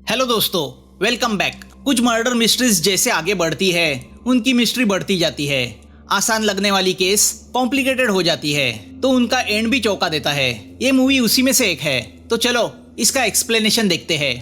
Hello दोस्तों, welcome back. कुछ murder mysteries जैसे आगे बढ़ती है उनकी मिस्ट्री बढ़ती जाती है। आसान लगने वाली केस कॉम्प्लिकेटेड हो जाती है तो उनका एंड भी चौंका देता है। ये मूवी उसी में से एक है, तो चलो इसका एक्सप्लेनेशन देखते हैं।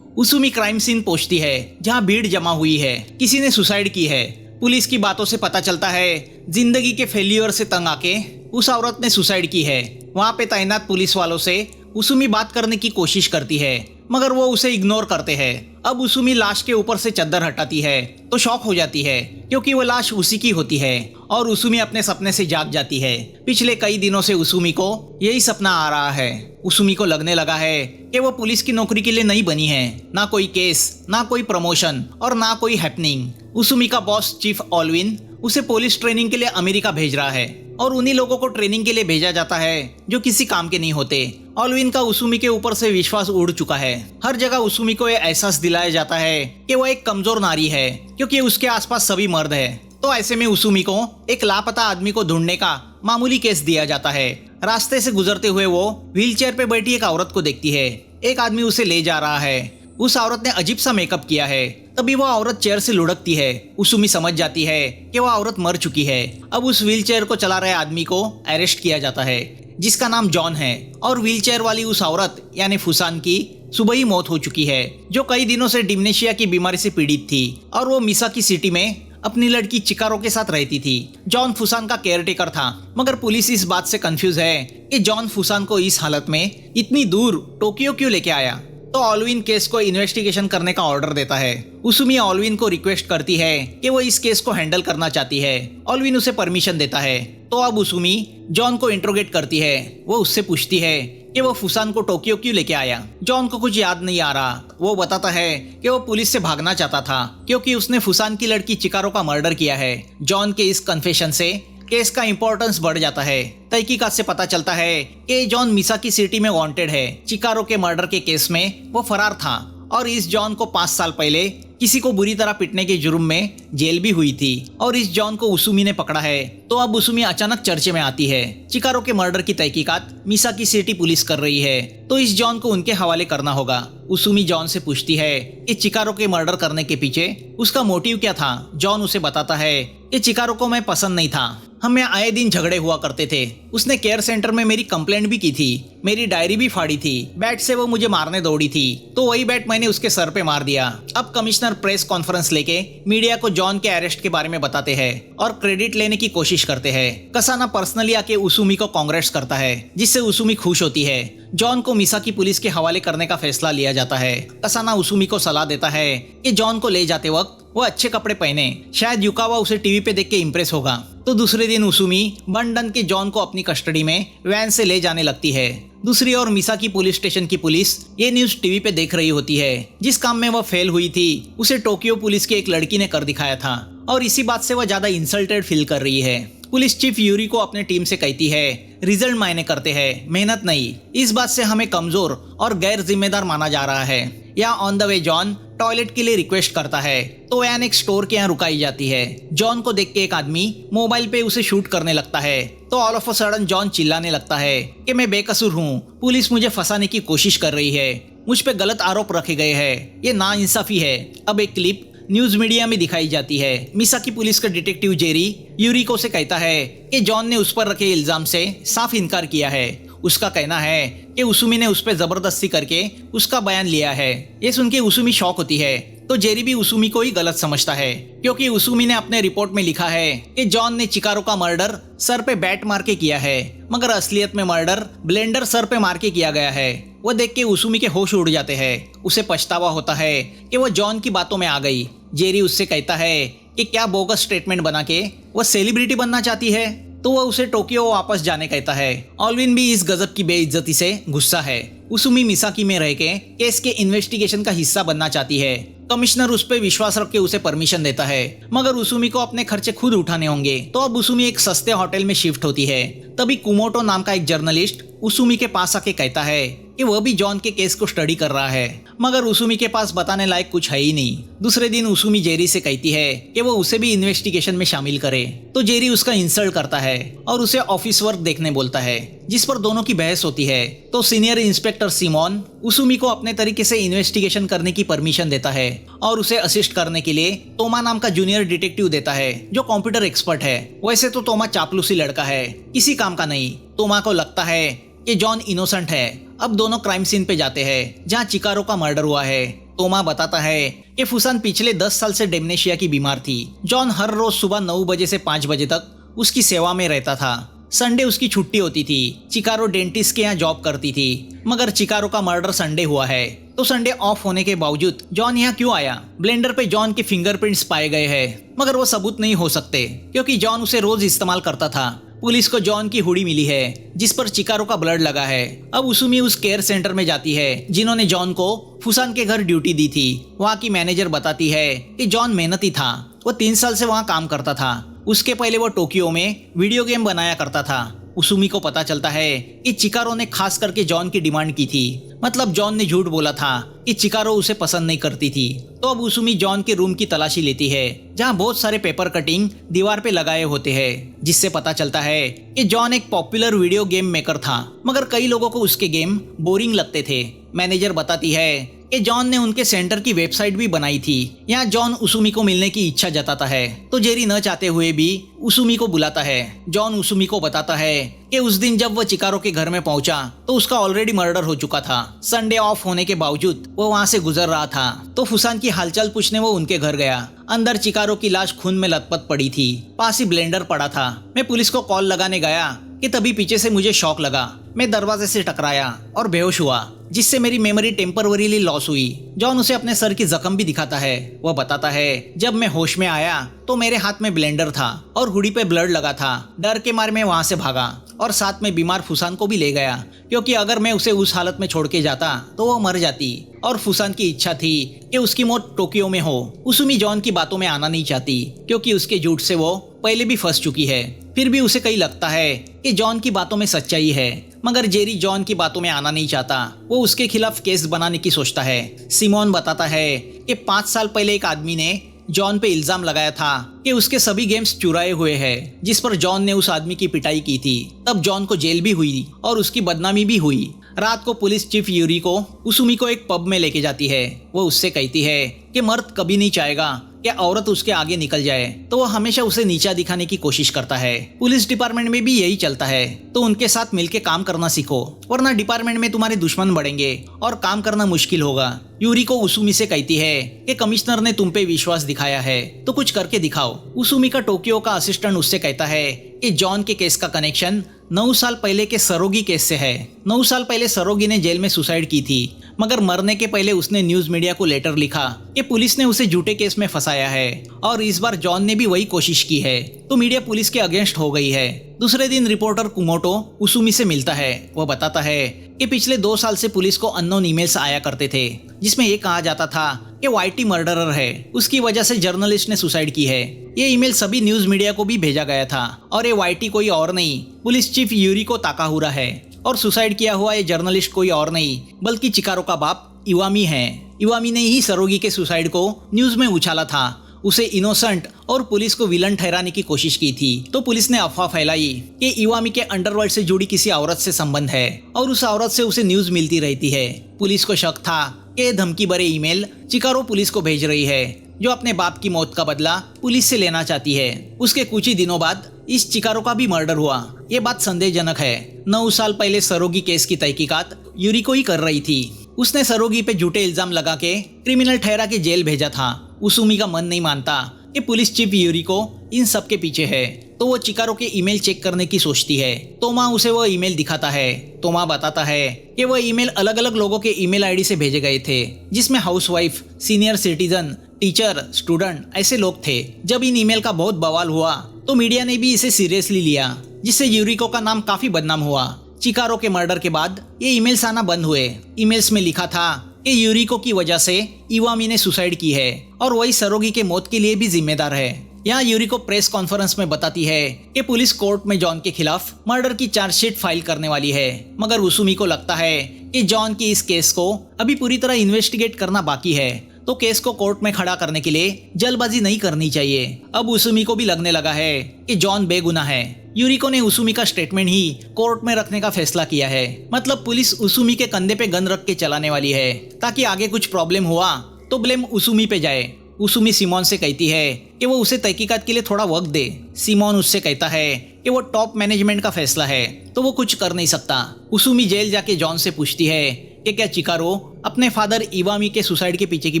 उसुमी क्राइम सीन पहुंचती है जहां भीड़ जमा हुई है। किसी ने सुसाइड की है। पुलिस की बातों से पता चलता है जिंदगी के फेल्यूर से तंग आके उस औरत ने सुसाइड की है। वहां पे तैनात पुलिस वालों से उसुमी बात करने की कोशिश करती है मगर वो उसे इग्नोर करते हैं। अब उसुमी लाश के ऊपर से चद्दर हटाती है तो शॉक हो जाती है क्योंकि वो लाश उसी की होती है और उसुमी अपने सपने से जाग जाती है। पिछले कई दिनों से उसुमी को यही सपना आ रहा है। उसुमी को लगने लगा है कि वो पुलिस की नौकरी के लिए नहीं बनी है। ना कोई केस, ना कोई प्रमोशन और ना कोई हैपनिंग। उसुमी का बॉस चीफ ऑलविन उसे पुलिस ट्रेनिंग के लिए अमेरिका भेज रहा है और उन्हीं लोगों को ट्रेनिंग के लिए भेजा जाता है जो किसी काम के नहीं होते। ऑलविन का उसुमी के ऊपर से विश्वास उड़ चुका है। हर जगह उसुमी को यह एहसास दिलाया जाता है कि वो एक कमजोर नारी है क्योंकि उसके आसपास सभी मर्द है। तो ऐसे में उसुमी को एक लापता आदमी को ढूंढने का मामूली केस दिया जाता है। रास्ते से गुजरते हुए वो व्हीलचेयर पे बैठी एक औरत को देखती है। एक आदमी उसे ले जा रहा है। उस औरत ने अजीब सा मेकअप किया है। तभी वो औरत चेयर से लुढ़कती है। उसुमी समझ जाती है कि वो औरत मर चुकी है। अब उस व्हीलचेयर को चला रहे आदमी को अरेस्ट किया जाता है जिसका नाम जॉन है और व्हीलचेयर वाली उस औरत यानी फुसान की सुबह ही मौत हो चुकी है, जो कई दिनों से डिमेंशिया की बीमारी से पीड़ित थी और वो मिसाकी सिटी में अपनी लड़की चिकारो के साथ रहती थी। जॉन फुसान का केयरटेकर था मगर पुलिस इस बात से कंफ्यूज है कि जॉन फुसान को इस हालत में इतनी दूर टोक्यो क्यों लेके आया। तो ऑलविन केस को इन्वेस्टिगेशन करने का ऑर्डर देता है। उसुमी ऑलविन को रिक्वेस्ट करती है कि वो इस केस को हैंडल करना चाहती है। ऑलविन उसे परमिशन देता है। तो अब उसुमी जॉन को इंट्रोगेट करती है। वो उससे पूछती है कि वो फुसान को टोक्यो क्यों लेके आया। जॉन को कुछ याद नहीं आ रहा। वो बताता है कि वो पुलिस से भागना चाहता था क्योंकि उसने फुसान की लड़की चिकारो का मर्डर किया है। जॉन के इस कन्फेशन से केस का इंपॉर्टेंस बढ़ जाता है। तहकीकात से पता चलता है कि जॉन मिसाकी सिटी में वांटेड है। चिकारो के मर्डर के केस में वो फरार था और इस जॉन को 5 साल पहले किसी को बुरी तरह पीटने के जुर्म में जेल भी हुई थी और इस जॉन को उसुमी ने पकड़ा है। तो अब उसुमी अचानक चर्चे में आती है। चिकारो के मर्डर की तहकीकात मिसाकी सिटी पुलिस कर रही है तो इस जॉन को उनके हवाले करना होगा। उसुमी जॉन से पूछती है कि चिकारो के मर्डर करने के पीछे उसका मोटिव क्या था। जॉन उसे बताता है कि चिकारो को मैं पसंद नहीं था। हमें आए दिन झगड़े हुआ करते थे। उसने केयर सेंटर में मेरी कंप्लेंट भी की थी, मेरी डायरी भी फाड़ी थी। बैट से वो मुझे मारने दौड़ी थी तो वही बैट मैंने उसके सर पे मार दिया। अब कमिश्नर प्रेस कॉन्फ्रेंस लेके मीडिया को जॉन के अरेस्ट के बारे में बताते हैं और क्रेडिट लेने की कोशिश करते हैं। कसाना पर्सनली आके उसुमी को कांग्रेट्स करता है जिससे उसुमी खुश होती है। जॉन को मिसाकी पुलिस के हवाले करने का फैसला लिया जाता है। कसाना उसुमी को सलाह देता है कि जॉन को ले जाते वक्त वो अच्छे कपड़े पहने, शायद युकावा उसे टीवी पे देख के इम्प्रेस होगा। तो दूसरे दिन उसुमी बंडन के जॉन को अपनी कस्टडी में वैन से ले जाने लगती है। दूसरी ओर मिसाकी पुलिस स्टेशन की पुलिस ये न्यूज टीवी पे देख रही होती है। जिस काम में वह फेल हुई थी उसे टोक्यो पुलिस की एक लड़की ने कर दिखाया था और इसी बात से वह ज्यादा इंसल्टेड फील कर रही है। पुलिस चीफ यूरी को अपने टीम से कहती है रिजल्ट मायने करते हैं, मेहनत नहीं। इस बात से हमें कमजोर और गैर जिम्मेदार माना जा रहा है। या on the way John toilet के लिए रिक्वेस्ट करता है तो वैन एक स्टोर के यहाँ रुकाई जाती है। जॉन को देख के एक आदमी मोबाइल पे उसे शूट करने लगता है तो all of a sudden John चिल्लाने लगता है कि मैं बेकसूर हूँ, पुलिस मुझे फंसाने की कोशिश कर रही है, मुझ पे गलत आरोप रखे गए हैं, ये नाइंसाफी है। अब एक क्लिप न्यूज मीडिया में दिखाई जाती है। मिसाकी पुलिस का डिटेक्टिव जेरी यूरिको से कहता है कि जॉन ने उस पर रखे इल्जाम से साफ इनकार किया है। उसका कहना है कि उसुमी ने उस पर जबरदस्ती करके उसका बयान लिया है। ये सुन के उसुमी शॉक होती है तो जेरी भी उसुमी को ही गलत समझता है क्योंकि उसुमी ने अपने रिपोर्ट में लिखा है कि जॉन ने चिकारो का मर्डर सर पे बैट मार के किया है मगर असलियत में मर्डर ब्लेंडर सर पे मार के किया गया है। वह देख के उसुमी के होश उड़ जाते हैं। उसे पछतावा होता है कि वह जॉन की बातों में आ गई। जेरी उससे कहता है कि क्या बोगस स्टेटमेंट बना के वह सेलिब्रिटी बनना चाहती है तो वह उसे टोक्यो वापस जाने कहता है। ऑलविन भी इस गजब की बेइज्जती से गुस्सा है। उसुमी मिसाकी में रह के केस के इन्वेस्टिगेशन का हिस्सा बनना चाहती है। कमिश्नर उस पर विश्वास रख के उसे परमिशन देता है मगर उसुमी को अपने खर्चे खुद उठाने होंगे। तो अब उसुमी एक सस्ते होटल में शिफ्ट होती है। तभी कुमोटो नाम का एक जर्नलिस्ट उसुमी के पास आके कहता है कि वह भी जॉन के केस को स्टडी कर रहा है, मगर उसूमी के पास बताने लायक कुछ है ही नहीं। दूसरे दिन उसूमी जेरी से कहती है कि वो उसे भी इन्वेस्टिगेशन में शामिल करे, तो जेरी उसका इंसल्ट करता है और उसे ऑफिस वर्क देखने बोलता है, जिस पर दोनों की बहस होती है। तो सीनियर इंस्पेक्टर सिमोन उसूमी को अपने तरीके से इन्वेस्टिगेशन करने की परमिशन देता है और उसे असिस्ट करने के लिए तोमा नाम का जूनियर डिटेक्टिव देता है, जो कंप्यूटर एक्सपर्ट है। वैसे तो तोमा चापलूसी लड़का है, किसी काम का नहीं। तोमा को लगता है कि जॉन इनोसेंट है। अब दोनों क्राइम सीन पे जाते हैं जहाँ चिकारो का मर्डर हुआ है। तोमा बताता है कि फुसान पिछले 10 साल से डेमनेशिया की बीमार थी। जॉन हर रोज सुबह 9 बजे से 5 बजे तक उसकी सेवा में रहता था। संडे उसकी छुट्टी होती थी। चिकारो डेंटिस्ट के यहाँ जॉब करती थी, मगर चिकारो का मर्डर संडे हुआ है, तो संडे ऑफ होने के बावजूद जॉन यहाँ क्यों आया? ब्लेंडर पे जॉन के फिंगरप्रिंट्स पाए गए हैं, मगर वो सबूत नहीं हो सकते क्योंकि जॉन उसे रोज इस्तेमाल करता था। पुलिस को जॉन की हुडी मिली है जिस पर चिकारो का ब्लड लगा है। अब उसूमी उस केयर सेंटर में जाती है जिन्होंने जॉन को फुसान के घर ड्यूटी दी थी। वहाँ की मैनेजर बताती है कि जॉन मेहनती था, वो 3 साल से वहाँ काम करता था। उसके पहले वो टोक्यो में वीडियो गेम बनाया करता था। उसूमी को पता चलता है कि चिकारो ने खास करके जॉन की डिमांड की थी, मतलब जॉन ने झूठ बोला था कि चिकारो उसे पसंद नहीं करती थी। तो अब उसूमी जॉन के रूम की तलाशी लेती है जहां बहुत सारे पेपर कटिंग दीवार पे लगाए होते हैं, जिससे पता चलता है कि जॉन एक पॉपुलर वीडियो गेम मेकर था, मगर कई लोगों को उसके गेम बोरिंग लगते थे। मैनेजर बताती है कि जॉन ने उनके सेंटर की वेबसाइट भी बनाई थी। यहाँ जॉन उसूमी को मिलने की इच्छा जताता है, तो जेरी न चाहते हुए भी उसूमी को बुलाता है। जॉन उसूमी को बताता है कि उस दिन जब वह चिकारो के घर में पहुंचा तो उसका ऑलरेडी मर्डर हो चुका था। संडे ऑफ होने के बावजूद वो वहाँ से गुजर रहा था, तो फुसान की हालचाल पूछने वो उनके घर गया। अंदर चिकारो की लाश खून में लथपथ पड़ी थी, पास ही ब्लेंडर पड़ा था। मैं पुलिस को कॉल लगाने गया कि तभी पीछे से मुझे शॉक लगा। मैं दरवाजे से टकराया और बेहोश हुआ, जिससे मेरी मेमोरी टेम्परवरीली लॉस हुई। जॉन उसे अपने सर की जख्म भी दिखाता है। वह बताता है, जब मैं होश में आया तो मेरे हाथ में ब्लेंडर था और हुडी पे ब्लड लगा था। डर के मारे मैं वहां से भागा और साथ में बीमार फुसान को भी ले गया, क्योंकि अगर मैं उसे उस हालत में छोड़ के जाता तो वो मर जाती। और फुसान की इच्छा थी कि उसकी मौत टोक्यो में हो। उसूमी जॉन की बातों में आना नहीं चाहती, क्योंकि उसके झूठ से वो पहले भी फंस चुकी है। फिर भी उसे कहीं लगता है कि जॉन की बातों में सच्चाई है, मगर जेरी जॉन की बातों में आना नहीं चाहता। वो उसके खिलाफ केस बनाने की सोचता है। सिमोन बताता है कि 5 साल पहले एक आदमी ने जॉन पे इल्जाम लगाया था कि उसके सभी गेम्स चुराए हुए हैं, जिस पर जॉन ने उस आदमी की पिटाई की थी। तब जॉन को जेल भी हुई और उसकी बदनामी भी हुई। रात को पुलिस चीफ यूरी को उसूमी को एक पब में लेके जाती है। वो उससे कहती है कि मर्द कभी नहीं चाहेगा कि औरत उसके आगे निकल जाए, तो वो हमेशा उसे नीचा दिखाने की कोशिश करता है। पुलिस डिपार्टमेंट में भी यही चलता है, तो उनके साथ मिलके काम करना सीखो, वरना डिपार्टमेंट में तुम्हारे दुश्मन बढ़ेंगे और काम करना मुश्किल होगा। यूरी को उसूमी से कहती है कि कमिश्नर ने तुम पे विश्वास दिखाया है, तो कुछ करके दिखाओ। उसूमी का टोक्यो का असिस्टेंट उससे कहता है कि जॉन के केस का कनेक्शन 9 साल पहले के सरोगी केस से है। 9 साल पहले सरोगी ने जेल में सुसाइड की थी, मगर मरने के पहले उसने न्यूज मीडिया को लेटर लिखा कि पुलिस ने उसे झूठे केस में फंसाया है, और इस बार जॉन ने भी वही कोशिश की है, तो मीडिया पुलिस के अगेंस्ट हो गई है। दूसरे दिन रिपोर्टर कुमोटो उसूमी से मिलता है। वह बताता है कि पिछले 2 साल से पुलिस को अननोन ईमेल्स आया करते थे, जिसमें ये कहा जाता था कि वाईटी मर्डरर है, उसकी वजह से जर्नलिस्ट ने सुसाइड की है। ये ईमेल सभी न्यूज मीडिया को भी भेजा गया था, और ये वाईटी कोई और नहीं, पुलिस चीफ यूरी को ताकाहुरा है, और सुसाइड किया हुआ ये जर्नलिस्ट कोई और नहीं बल्कि चिकारो का बाप इवामी है। इवामी ने ही सरोगी के सुसाइड को न्यूज में उछाला था, उसे इनोसेंट और पुलिस को विलन ठहराने की कोशिश की थी। तो पुलिस ने अफवाह फैलाई कि इवामी के अंडरवर्ल्ड से जुड़ी किसी औरत से संबंध है, और उस औरत से उसे न्यूज मिलती रहती है। पुलिस को शक था कि धमकी भरे ईमेल चिकारो पुलिस को भेज रही है, जो अपने बाप की मौत का बदला पुलिस से लेना चाहती है। उसके कुछ ही दिनों बाद इस चिकारो का भी मर्डर हुआ। ये बात संदेहजनक है। 9 साल पहले सरोगी केस की तहकीकात यूरिको ही कर रही थी। उसने सरोगी पे झूठे इल्जाम लगा के क्रिमिनल ठहरा के जेल भेजा था। उसूमी का मन नहीं मानता कि पुलिस चीफ यूरिको इन सब के पीछे है, तो वो चिकारो के ईमेल चेक करने की सोचती है। तोमा उसे वो ईमेल दिखाता है। तोमा बताता है कि वह ईमेल अलग अलग लोगों के ईमेल आईडी से भेजे गए थे, जिसमें housewife, senior citizen, teacher, student ऐसे लोग थे। जब इन ईमेल का बहुत बवाल हुआ तो मीडिया ने भी इसे सीरियसली लिया, जिससे यूरिको का नाम काफी बदनाम हुआ। चिकारो के मर्डर के बाद ये ईमेल्स आना बंद हुए। ईमेल्स में लिखा था कि यूरिको की वजह से इवामी ने सुसाइड की है, और वही सरोगी के मौत के लिए भी जिम्मेदार है। यहाँ यूरिको प्रेस कॉन्फ्रेंस में बताती है कि पुलिस कोर्ट में जॉन के खिलाफ मर्डर की चार्जशीट फाइल करने वाली है, मगर उसूमी को लगता है कि जॉन की इस केस को अभी पूरी तरह इन्वेस्टिगेट करना बाकी है, तो केस को कोर्ट में खड़ा करने के लिए जल्दबाजी नहीं करनी चाहिए। अब उसूमी को भी लगने लगा है कि जॉन बेगुनाह है। यूरिको ने उसूमी का स्टेटमेंट ही कोर्ट में रखने का फैसला किया है। मतलब पुलिस उसूमी के कंधे पे गन रख के चलाने वाली है, ताकि आगे कुछ प्रॉब्लम हुआ तो ब्लेम उसूमी पे जाए। उसूमी सिमोन से कहती है कि वो उसे तहकीकात के लिए थोड़ा वक्त दे। सिमोन उससे कहता है कि वो टॉप मैनेजमेंट का फैसला है, तो वो कुछ कर नहीं सकता। उसूमी जेल जाके जॉन से पूछती है कि क्या चिकारो अपने फादर इवामी के सुसाइड के पीछे की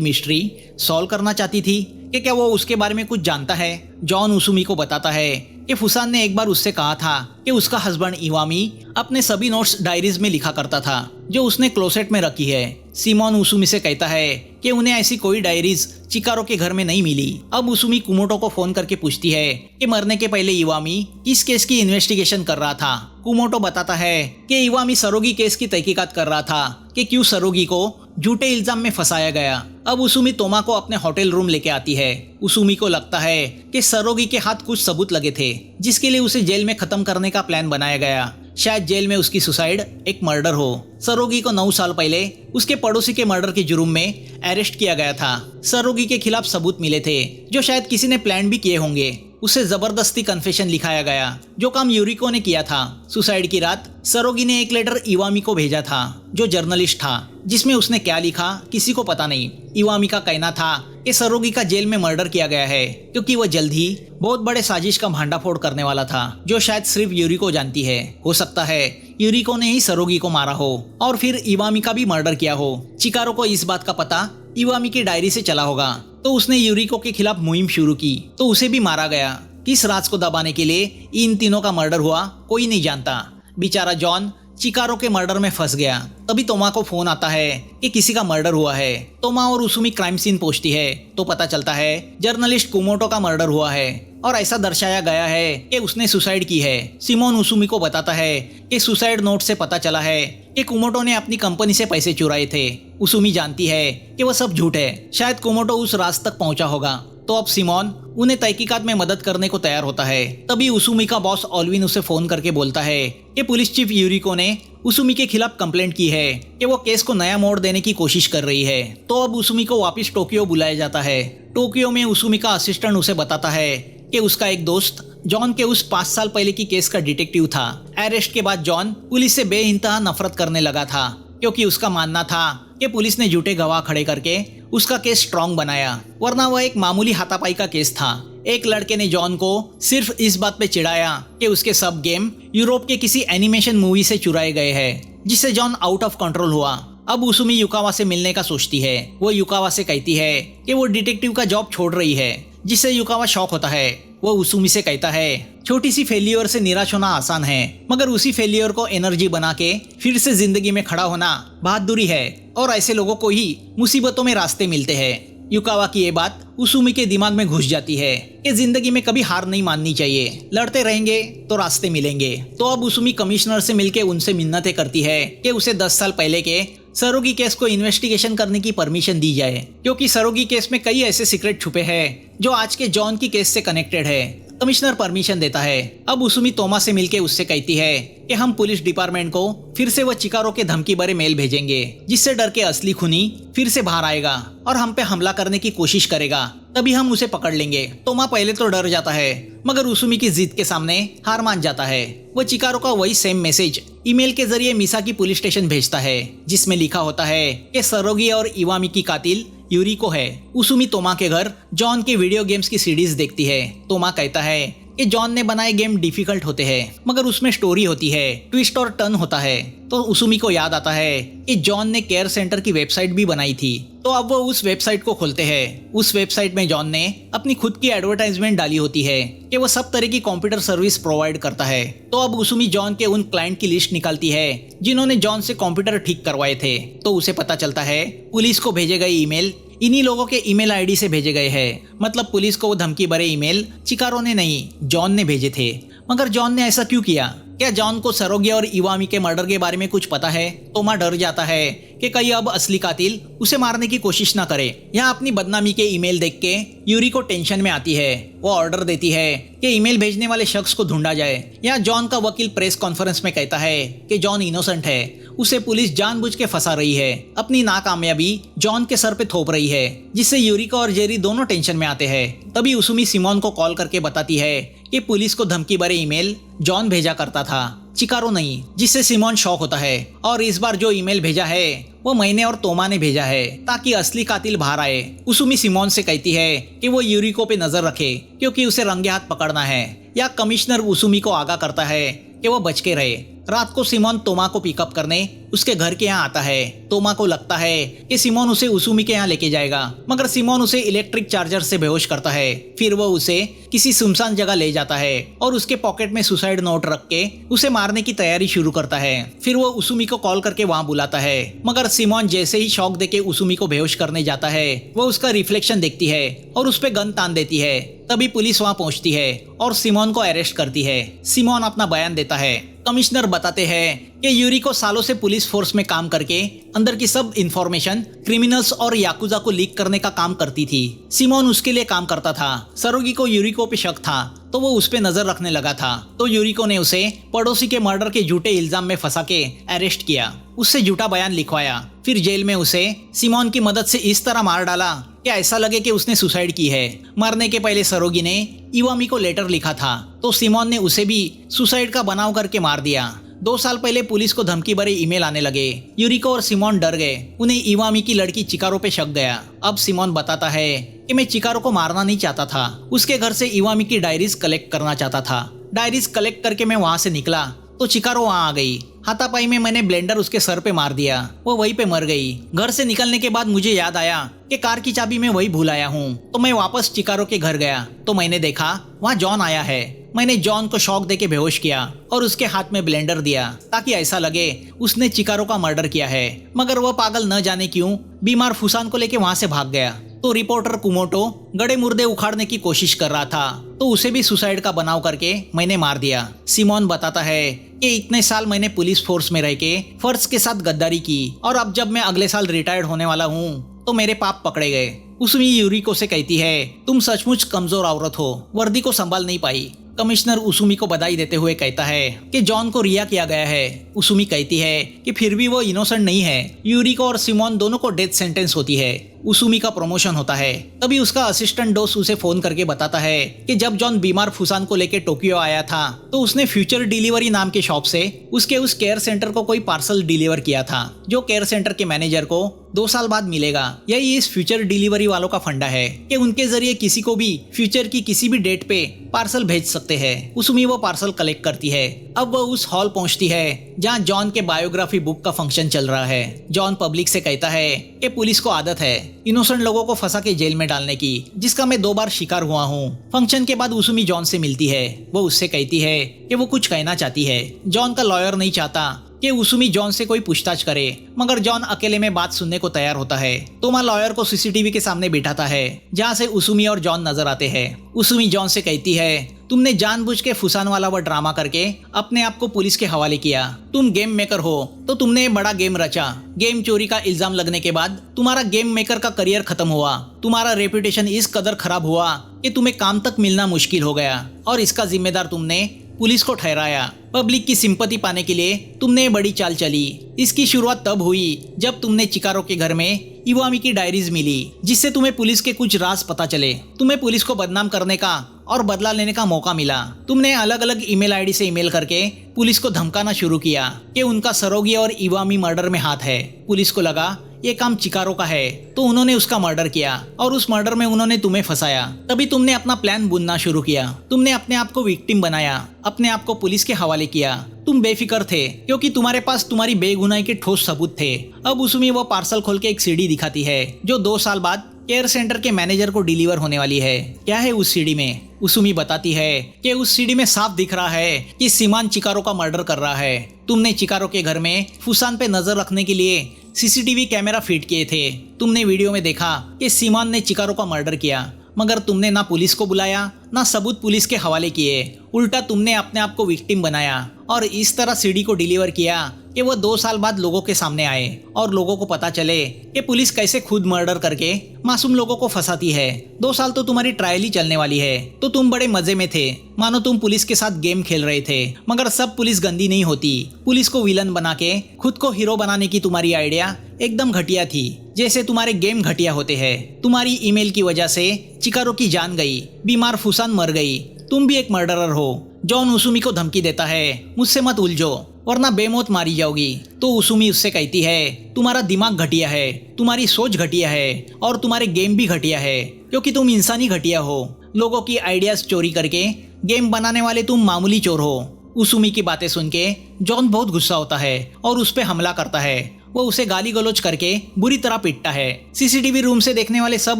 मिस्ट्री सॉल्व करना चाहती थी, कि क्या वो उसके बारे में कुछ जानता है। जॉन उसूमी को बताता है कि फुसान ने एक बार उससे कहा था कि उसका हस्बैंड इवामी अपने सभी नोट्स डायरीज में लिखा करता था, जो उसने क्लोसेट में रखी है। सिमोन उसूमी से कहता है कि उन्हें ऐसी कोई डायरीज चिकारो के घर में नहीं मिली। अब उसूमी कुमोटो को फोन करके पूछती है कि मरने के पहले इवामी किस केस की इन्वेस्टिगेशन कर रहा था। कुमोटो बताता है कि इवामी सरोगी केस की तहकीकात कर रहा था कि क्यों सरोगी को झूठे इल्जाम में फंसाया गया। अब उसूमी तोमा को अपने होटल रूम लेके आती है। उसूमी को लगता है कि सरोगी के हाथ कुछ सबूत लगे थे, जिसके लिए उसे जेल में खत्म करने का प्लान बनाया गया। शायद जेल में उसकी सुसाइड एक मर्डर हो। सरोगी को 9 साल पहले उसके पड़ोसी के मर्डर के जुर्म में अरेस्ट किया गया था। सरोगी के खिलाफ सबूत मिले थे, जो शायद किसी ने प्लान भी किए होंगे। उसे जबरदस्ती कन्फेशन लिखाया गया, जो काम यूरिको ने किया था। सुसाइड की रात सरोगी ने एक लेटर इवामी को भेजा था, जो जर्नलिस्ट था, जिसमें उसने क्या लिखा किसी को पता नहीं। इवामी का कहना था कि सरोगी का जेल में मर्डर किया गया है, क्योंकि वह जल्द ही बहुत बड़े साजिश का भांडाफोड़ करने वाला था, जो शायद सिर्फ यूरिको जानती है। हो सकता है यूरिको ने ही सरोगी को मारा हो और फिर इवामी का भी मर्डर किया हो। चिकारो को इस बात का पता इवामी की डायरी से चला होगा, तो उसने यूरिको के खिलाफ मुहिम शुरू की, तो उसे भी मारा गया। किस राज को दबाने के लिए इन तीनों का मर्डर हुआ कोई नहीं जानता। बेचारा जॉन चिकारो के मर्डर में फंस गया। तभी तोमा को फोन आता है कि किसी का मर्डर हुआ है। तोमा और उसूमी क्राइम सीन पहुंचती है, तो पता चलता है जर्नलिस्ट कुमोटो का मर्डर हुआ है और ऐसा दर्शाया गया है कि उसने सुसाइड की है। सिमोन उसूमी को बताता है कि सुसाइड नोट से पता चला है कि कुमोटो ने अपनी कंपनी से पैसे चुराए थे। उसूमी जानती है कि वह सब झूठ है, शायद कुमोटो उस राज तक पहुंचा होगा। तो अब सिमोन उन्हें तहकीकात में मदद करने को तैयार होता है। तभी उसूमी का बॉस ऑल्विन उसे फोन करके बोलता है कि पुलिस चीफ यूरिको ने उसूमी के खिलाफ कंप्लेंट की है कि वो केस को नया मोड़ देने की कोशिश कर रही है। तो अब उसूमी को वापस टोक्यो बुलाया जाता है। टोक्यो में उसूमी का असिस्टेंट उसे बताता है कि उसका एक दोस्त जॉन के उस 5 साल पहले की केस का डिटेक्टिव था। अरेस्ट के बाद जॉन पुलिस से बेइंतहा नफरत करने लगा था, क्योंकि उसका मानना था कि पुलिस ने झूठे गवाह खड़े करके उसका केस स्ट्रांग बनाया, वरना वह एक मामूली हाथापाई का केस था। एक लड़के ने जॉन को सिर्फ इस बात पे चिढ़ाया कि उसके सब गेम यूरोप के किसी एनिमेशन मूवी से चुराए गए हैं, जिससे जॉन आउट ऑफ कंट्रोल हुआ। अब उसूमी युकावा से मिलने का सोचती है। वो युकावा से कहती है कि वो डिटेक्टिव का जॉब छोड़ रही है, जिससे युकावा शॉक होता है। वो उसूमी से कहता है छोटी सी फेलियर से निराश होना आसान है, मगर उसी फेलियर को एनर्जी बना के फिर से जिंदगी में खड़ा होना बहादुरी है, और ऐसे लोगों को ही मुसीबतों में रास्ते मिलते हैं। युकावा की ये बात उसूमी के दिमाग में घुस जाती है कि जिंदगी में कभी हार नहीं माननी चाहिए, लड़ते रहेंगे तो रास्ते मिलेंगे। तो अब उसूमी कमिश्नर से मिलके उनसे मिन्नतें करती है कि उसे 10 साल पहले के सरोगी केस को इन्वेस्टिगेशन करने की परमिशन दी जाए, क्योंकि सरोगी केस में कई ऐसे सीक्रेट छुपे हैं जो आज के जॉन की केस से कनेक्टेड है। कमिश्नर परमिशन देता है। अब उसूमी तोमा से मिलके उससे कहती है कि हम पुलिस डिपार्टमेंट को फिर से वह चिकारो के धमकी भरे मेल भेजेंगे, जिससे डर के असली खूनी फिर से बाहर आएगा और हम पे हमला करने की कोशिश करेगा, तभी हम उसे पकड़ लेंगे। तोमा पहले तो डर जाता है, मगर उसूमी की जिद के सामने हार मान जाता है। वह चिकारो का वही सेम मैसेज ईमेल के जरिए मिसाकी पुलिस स्टेशन भेजता है, जिसमें लिखा होता है कि सरोगी और इवामी की कातिल यूरिको है। उसूमी तोमा के घर जॉन के वीडियो गेम्स की सीरीज देखती है। तोमा कहता है कि जॉन ने बनाए गेम डिफिकल्ट होते हैं, मगर उसमें स्टोरी होती है, ट्विस्ट और टर्न होता है। तो उसूमी को याद आता है कि जॉन ने केयर सेंटर की वेबसाइट भी बनाई थी। तो अब वो उस वेबसाइट को खोलते हैं। उस वेबसाइट में जॉन ने अपनी खुद की एडवर्टाइजमेंट डाली होती है कि वो सब तरह की कंप्यूटर सर्विस प्रोवाइड करता है। तो अब उसूमी जॉन के उन क्लाइंट की लिस्ट निकालती है जिन्होंने जॉन से कंप्यूटर ठीक करवाए थे। तो उसे पता चलता है पुलिस को भेजे गए ईमेल इन्हीं लोगों के ईमेल आईडी से भेजे गए हैं। मतलब पुलिस को वो धमकी भरे ईमेल चिकारो ने नहीं, जॉन ने भेजे थे। मगर जॉन ने ऐसा क्यों किया? क्या जॉन को सरोगी और इवामी के मर्डर के बारे में कुछ पता है? तोमा डर जाता है कि कहीं अब असली कातिल उसे मारने की कोशिश ना करे। यहाँ अपनी बदनामी के ईमेल देख के यूरी को टेंशन में आती है। वो ऑर्डर देती है कि ईमेल भेजने वाले शख्स को ढूंढा जाए। यहाँ जॉन का वकील प्रेस कॉन्फ्रेंस में कहता है कि जॉन इनोसेंट है, उसे पुलिस जानबूझ के फंसा रही है, अपनी नाकामयाबी जॉन के सर पे थोप रही है, जिससे यूरिका और जेरी दोनों टेंशन में आते हैं। तभी उसूमी सिमोन को कॉल करके बताती है कि पुलिस को धमकी भरे ईमेल जॉन भेजा करता था, चिकारो नहीं, जिससे सिमोन शॉक होता है और इस बार जो ईमेल भेजा है वो मैंने और तोमा ने भेजा है ताकि असली कातिल बाहर आए। उसूमी सिमोन से कहती है कि वो यूरिको पे नजर रखे क्योंकि उसे रंगे हाथ पकड़ना है। या कमिश्नर उसूमी को आगाह करता है कि वो बच के रहे। रात को सिमोन तोमा को पिकअप करने उसके घर के यहाँ आता है। तोमा को लगता है कि सिमोन उसे उसूमी के यहाँ लेके जाएगा, मगर सिमोन उसे इलेक्ट्रिक चार्जर से बेहोश करता है। फिर वो उसे किसी सुनसान जगह ले जाता है और उसके पॉकेट में सुसाइड नोट रख के उसे मारने की तैयारी शुरू करता है। फिर वो उसूमी को कॉल करके वहाँ बुलाता है, मगर सिमोन जैसे ही शॉक देके उसूमी को बेहोश करने जाता है, वो उसका रिफ्लेक्शन देखती है और उस पे गन तान देती है। तभी पुलिस वहाँ पहुँचती है और सिमोन को अरेस्ट करती है। सिमोन अपना बयान देता है। कमिश्नर बताते हैं कि यूरिको सालों से पुलिस फोर्स में काम करके अंदर की सब इंफॉर्मेशन क्रिमिनल्स और याकुजा को लीक करने का काम करती थी। सिमोन उसके लिए काम करता था। सरोगी को यूरिको पे शक था तो वो उस पे नजर रखने लगा था, तो यूरिको ने उसे पड़ोसी के मर्डर के झूठे इल्जाम में फंसा के अरेस्ट किया, उससे झूठा बयान लिखवाया। फिर जेल में उसे सिमोन की मदद से इस तरह मार डाला कि ऐसा लगे कि उसने सुसाइड की है। मरने के पहले सरोगी ने इवामी को लेटर लिखा था, तो सिमोन ने उसे भी सुसाइड का बनाव करके मार दिया। 2 साल पहले पुलिस को धमकी भरे ईमेल आने लगे। यूरिको और सिमोन डर गए। उन्हें इवामी की लड़की चिकारो पे शक गया। अब सिमोन बताता है कि मैं चिकारो को मारना नहीं चाहता था, उसके घर से इवामी की डायरीज कलेक्ट करना चाहता था। डायरीज कलेक्ट करके मैं वहाँ से निकला तो चिकारो वहाँ आ गई। हाथापाई में मैंने ब्लेंडर उसके सर पे मार दिया, वो वहीं पे मर गई। घर से निकलने के बाद मुझे याद आया कि कार की चाबी मैं वही भूल आया हूँ, तो मैं वापस चिकारो के घर गया तो मैंने देखा वहाँ जॉन आया है। मैंने जॉन को शॉक देके बेहोश किया और उसके हाथ में ब्लेंडर दिया ताकि ऐसा लगे उसने चिकारो का मर्डर किया है, मगर वह पागल न जाने क्यों बीमार फुसान को लेके वहाँ से भाग गया। तो रिपोर्टर कुमोटो गड़े मुर्दे उखाड़ने की कोशिश कर रहा था, तो उसे भी सुसाइड का बनाव करके मैंने मार दिया। सिमोन बताता है कि इतने साल मैंने पुलिस फोर्स में रह के फर्ज के साथ गद्दारी की और अब जब मैं अगले साल रिटायर्ड होने वाला हूँ तो मेरे पाप पकड़े गए। उसमें यूरिको से कहती है तुम सचमुच कमजोर औरत हो, वर्दी को संभाल नहीं पाई। कमिश्नर उसूमी को बधाई देते हुए कहता है कि जॉन को रिहा किया गया है। उसूमी कहती है कि फिर भी वो इनोसेंट नहीं है। यूरिको और सिमोन दोनों को डेथ सेंटेंस होती है। उसूमी का प्रमोशन होता है। तभी उसका असिस्टेंट दोस्त उसे फोन करके बताता है कि जब जॉन बीमार फुसान को लेके टोक्यो आया था तो उसने फ्यूचर डिलीवरी नाम के शॉप से उसके उस केयर सेंटर को कोई पार्सल डिलीवर किया था, जो केयर सेंटर के मैनेजर को 2 साल बाद मिलेगा। यही इस फ्यूचर डिलीवरी वालों का फंडा है कि उनके जरिए किसी को भी फ्यूचर की किसी भी डेट पे पार्सल भेज सकते हैं। उसूमी वो पार्सल कलेक्ट करती है। अब वो उस हॉल पहुंचती है जहां जॉन के बायोग्राफी बुक का फंक्शन चल रहा है। जॉन पब्लिक से कहता है कि पुलिस को आदत है इनोसेंट लोगों को फंसा के जेल में डालने की, जिसका मैं 2 बार शिकार हुआ हूँ। फंक्शन के बाद उसूमी जॉन से मिलती है। वो उससे कहती है कि वो कुछ कहना चाहती है। जॉन का लॉयर नहीं चाहता कि उसूमी जॉन से कोई पूछताछ करे, मगर जॉन अकेले में बात सुनने को तैयार होता है। तोमा लॉयर को सीसीटीवी के सामने बिठाता है जहाँ से उसूमी और जॉन नजर आते हैं। उसूमी जॉन से कहती है तुमने जानबूझ के फुसान वाला वो ड्रामा करके अपने आप को पुलिस के हवाले किया। तुम गेम मेकर हो तो तुमने बड़ा गेम रचा। गेम चोरी का इल्जाम लगने के बाद तुम्हारा गेम मेकर का करियर खत्म हुआ। तुम्हारा रेपुटेशन इस कदर खराब हुआ कि तुम्हें काम तक मिलना मुश्किल हो गया और इसका जिम्मेदार तुमने पुलिस को ठहराया। पब्लिक की सिंपैथी पाने के लिए तुमने बड़ी चाल चली। इसकी शुरुआत तब हुई जब तुमने चिकारो के घर में इवामी की डायरीज मिली, जिससे तुम्हें पुलिस के कुछ राज पता चले। तुम्हें पुलिस को बदनाम करने का और बदला लेने का मौका मिला। तुमने अलग अलग ईमेल आईडी से ईमेल करके पुलिस को धमकाना शुरू किया कि उनका सरोगी और इवामी मर्डर में हाथ है। पुलिस को लगा ये काम चिकारो का है, तो उन्होंने उसका मर्डर किया और उस मर्डर में उन्होंने तुम्हें फंसाया। तभी तुमने अपना प्लान बुनना शुरू किया। तुमने अपने आप को विक्टिम बनाया, अपने आप को पुलिस के हवाले किया। तुम बेफिक्र थे क्योंकि तुम्हारे पास तुम्हारी बेगुनाही के ठोस सबूत थे। अब उसमें वो पार्सल खोल के एक सीडी दिखाती है जो 2 साल बाद केयर सेंटर के मैनेजर को डिलीवर होने वाली है। क्या है उस सीडी में? उसूमी बताती है कि उस सीडी में साफ दिख रहा है कि सिमान चिकारो का मर्डर कर रहा है। तुमने चिकारो के घर में फुसान पे नजर रखने के लिए सीसीटीवी कैमरा फिट किए थे। तुमने वीडियो में देखा कि सिमान ने चिकारो का मर्डर किया, मगर तुमने ना पुलिस को बुलाया ना सबूत पुलिस के हवाले किए। उल्टा तुमने अपने आप को विक्टिम बनाया और इस तरह सीडी को डिलीवर किया कि वह 2 साल बाद लोगों के सामने आए और लोगों को पता चले कि पुलिस कैसे खुद मर्डर करके मासूम लोगों को फंसाती है। 2 साल तो तुम्हारी ट्रायल ही चलने वाली है, तो तुम बड़े मजे में थे, मानो तुम पुलिस के साथ गेम खेल रहे थे। मगर सब पुलिस गंदी नहीं होती। पुलिस को विलन बना के खुद को हीरो बनाने की तुम्हारी आइडिया एकदम घटिया थी, जैसे तुम्हारे गेम घटिया होते हैं। तुम्हारी ईमेल की वजह से चिकारो की जान गई, बीमार फुसान मर गई। तुम भी एक मर्डरर हो। जॉन उसूमी को धमकी देता है, मुझसे मत उलझो वरना बेमौत मारी जाओगी। तो उसूमी उससे कहती है, तुम्हारा दिमाग घटिया है, तुम्हारी सोच घटिया है और तुम्हारे गेम भी घटिया है, क्योंकि तुम इंसानी घटिया हो। लोगों की आइडियाज चोरी करके गेम बनाने वाले तुम मामूली चोर हो। उसूमी की बातें सुन के जॉन बहुत गुस्सा होता है और उस पर हमला करता है। वो उसे गाली गलौज करके बुरी तरह पीटता है। सीसीटीवी रूम से देखने वाले सब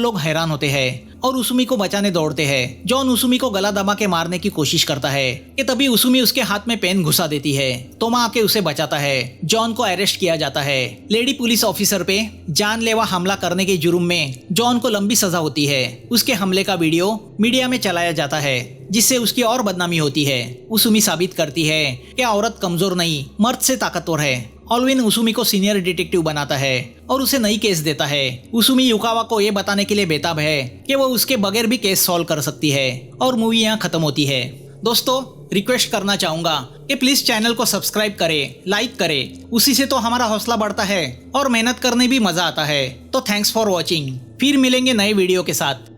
लोग हैरान होते हैं और उसूमी को बचाने दौड़ते हैं। जॉन उसूमी को गला दबा के मारने की कोशिश करता है कि तभी उसूमी उसके हाथ में पेन घुसा देती है। तोमा आके उसे बचाता है। जॉन को अरेस्ट किया जाता है। लेडी पुलिस ऑफिसर पे जानलेवा हमला करने के जुर्म में जॉन को लंबी सजा होती है। उसके हमले का वीडियो मीडिया में चलाया जाता है, जिससे उसकी और बदनामी होती है। उसूमी साबित करती है कि औरत कमजोर नहीं, मर्द से ताकतवर है। ऑलविन उसूमी को सीनियर डिटेक्टिव बनाता है और उसे नई केस देता है। उसूमी युकावा को ये बताने के लिए बेताब है कि वो उसके बगैर भी केस सॉल्व कर सकती है और मूवी यहाँ खत्म होती है। दोस्तों, रिक्वेस्ट करना चाहूंगा कि प्लीज चैनल को सब्सक्राइब करें, लाइक करें। उसी से तो हमारा हौसला बढ़ता है और मेहनत करने भी मजा आता है। तो थैंक्स फॉर वॉचिंग। फिर मिलेंगे नए वीडियो के साथ।